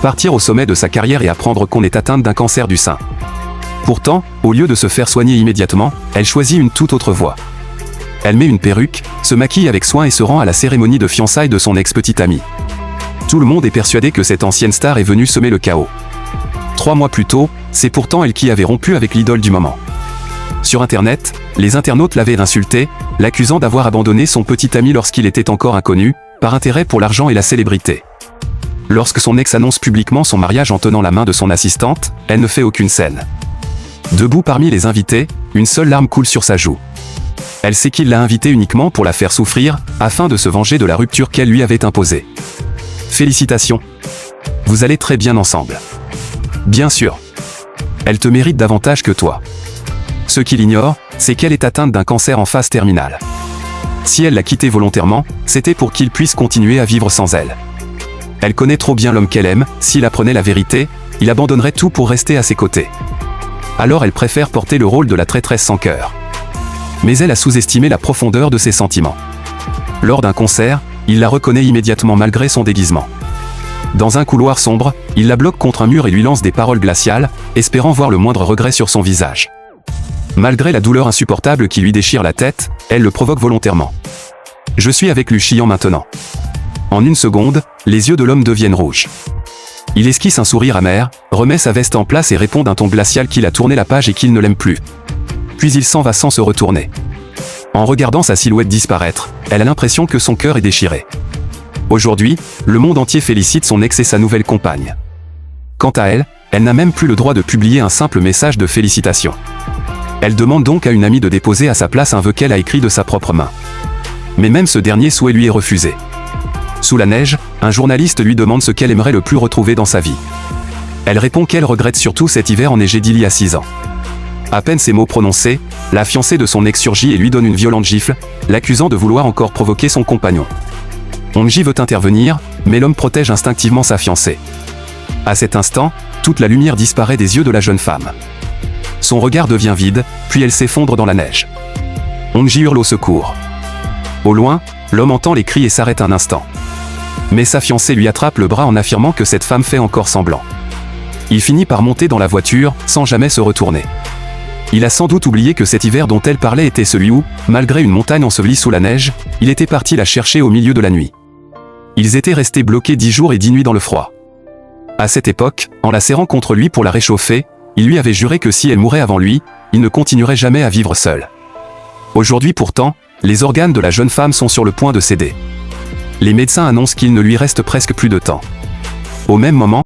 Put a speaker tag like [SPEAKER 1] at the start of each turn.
[SPEAKER 1] partir au sommet de sa carrière et apprendre qu'on est atteinte d'un cancer du sein. Pourtant, au lieu de se faire soigner immédiatement, elle choisit une toute autre voie. Elle met une perruque, se maquille avec soin et se rend à la cérémonie de fiançailles de son ex-petite amie. Tout le monde est persuadé que cette ancienne star est venue semer le chaos. 3 mois plus tôt, c'est pourtant elle qui avait rompu avec l'idole du moment. Sur Internet, les internautes l'avaient insulté, l'accusant d'avoir abandonné son petit ami lorsqu'il était encore inconnu, par intérêt pour l'argent et la célébrité. Lorsque son ex annonce publiquement son mariage en tenant la main de son assistante, elle ne fait aucune scène. Debout parmi les invités, une seule larme coule sur sa joue. Elle sait qu'il l'a invitée uniquement pour la faire souffrir, afin de se venger de la rupture qu'elle lui avait imposée. Félicitations. Vous allez très bien ensemble. Bien sûr. Elle te mérite davantage que toi. Ce qu'il ignore, c'est qu'elle est atteinte d'un cancer en phase terminale. Si elle l'a quitté volontairement, c'était pour qu'il puisse continuer à vivre sans elle. Elle connaît trop bien l'homme qu'elle aime, s'il apprenait la vérité, il abandonnerait tout pour rester à ses côtés. Alors elle préfère porter le rôle de la traîtresse sans cœur. Mais elle a sous-estimé la profondeur de ses sentiments. Lors d'un concert, il la reconnaît immédiatement malgré son déguisement. Dans un couloir sombre, il la bloque contre un mur et lui lance des paroles glaciales, espérant voir le moindre regret sur son visage. Malgré la douleur insupportable qui lui déchire la tête, elle le provoque volontairement. « Je suis avec Lucien maintenant. » En une seconde, les yeux de l'homme deviennent rouges. Il esquisse un sourire amer, remet sa veste en place et répond d'un ton glacial qu'il a tourné la page et qu'il ne l'aime plus. Puis il s'en va sans se retourner. En regardant sa silhouette disparaître, elle a l'impression que son cœur est déchiré. Aujourd'hui, le monde entier félicite son ex et sa nouvelle compagne. Quant à elle, elle n'a même plus le droit de publier un simple message de félicitations. Elle demande donc à une amie de déposer à sa place un vœu qu'elle a écrit de sa propre main. Mais même ce dernier souhait lui est refusé. Sous la neige, un journaliste lui demande ce qu'elle aimerait le plus retrouver dans sa vie. Elle répond qu'elle regrette surtout cet hiver enneigé d'il y a 6 ans. À peine ces mots prononcés, la fiancée de son ex surgit et lui donne une violente gifle, l'accusant de vouloir encore provoquer son compagnon. Onji veut intervenir, mais l'homme protège instinctivement sa fiancée. À cet instant, toute la lumière disparaît des yeux de la jeune femme. Son regard devient vide, puis elle s'effondre dans la neige. Onji hurle au secours. Au loin, l'homme entend les cris et s'arrête un instant. Mais sa fiancée lui attrape le bras en affirmant que cette femme fait encore semblant. Il finit par monter dans la voiture, sans jamais se retourner. Il a sans doute oublié que cet hiver dont elle parlait était celui où, malgré une montagne ensevelie sous la neige, il était parti la chercher au milieu de la nuit. Ils étaient restés bloqués 10 jours et 10 nuits dans le froid. À cette époque, en la serrant contre lui pour la réchauffer, il lui avait juré que si elle mourait avant lui, il ne continuerait jamais à vivre seul. Aujourd'hui pourtant, les organes de la jeune femme sont sur le point de céder. Les médecins annoncent qu'il ne lui reste presque plus de temps. Au même moment,